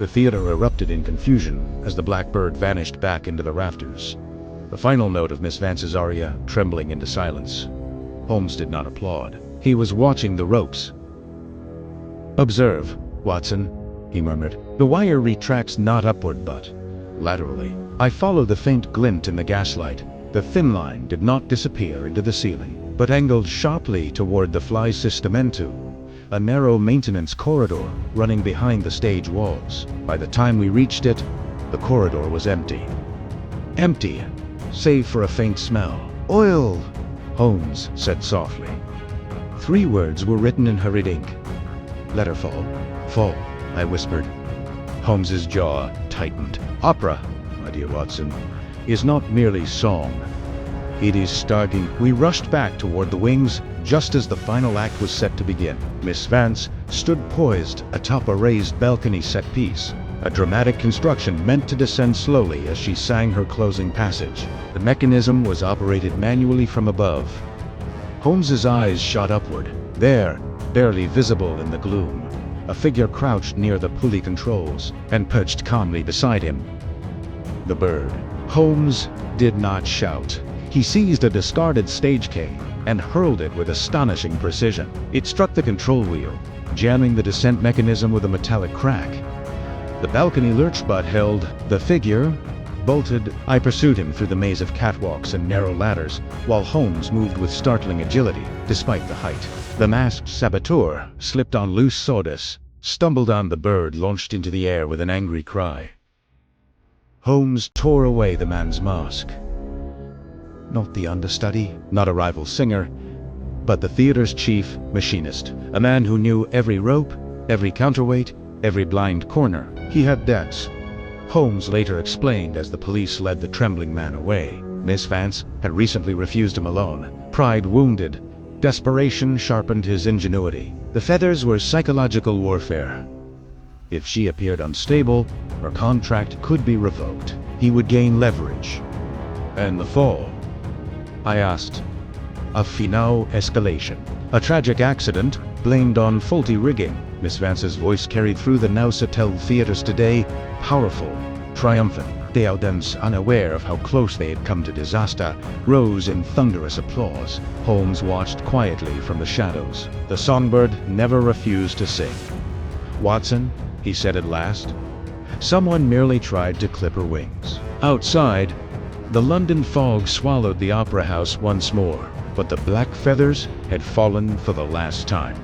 The theater erupted in confusion as the black bird vanished back into the rafters. The final note of Miss Vance's aria trembling into silence. Holmes did not applaud. He was watching the ropes. "Observe, Watson," he murmured. "The wire retracts not upward but laterally. I follow the faint glint in the gaslight. The thin line did not disappear into the ceiling, but angled sharply toward the fly systemento, a narrow maintenance corridor running behind the stage walls. By the time we reached it, the corridor was empty. Empty, save for a faint smell. "Oil," Holmes said softly. 3 words were written in hurried ink. "Let her fall." "Fall," I whispered. Holmes's jaw tightened. "Opera, my dear Watson, is not merely song. It is starting." We rushed back toward the wings just as the final act was set to begin. Miss Vance stood poised atop a raised balcony set piece, a dramatic construction meant to descend slowly as she sang her closing passage. The mechanism was operated manually from above. Holmes's eyes shot upward. There, barely visible in the gloom, a figure crouched near the pulley controls and perched calmly beside him. The bird. Holmes did not shout. He seized a discarded stage cane and hurled it with astonishing precision. It struck the control wheel, jamming the descent mechanism with a metallic crack. The balcony lurch butt held. The figure bolted. I pursued him through the maze of catwalks and narrow ladders, while Holmes moved with startling agility, despite the height. The masked saboteur slipped on loose sawdust, stumbled on the bird, launched into the air with an angry cry. Holmes tore away the man's mask. Not the understudy, not a rival singer, but the theater's chief machinist, a man who knew every rope, every counterweight, every blind corner. He had debts. Holmes later explained as the police led the trembling man away. Miss Vance had recently refused him alone. Pride wounded, desperation sharpened his ingenuity. The feathers were psychological warfare. If she appeared unstable, her contract could be revoked. He would gain leverage. And the fall? I asked. A finale escalation. A tragic accident blamed on faulty rigging. Miss Vance's voice carried through the unsettle theaters today, powerful, triumphant. The audience, unaware of how close they had come to disaster, rose in thunderous applause. Holmes watched quietly from the shadows. The songbird never refused to sing. "Watson," he said at last, "someone merely tried to clip her wings." Outside, the London fog swallowed the opera house once more, but the black feathers had fallen for the last time.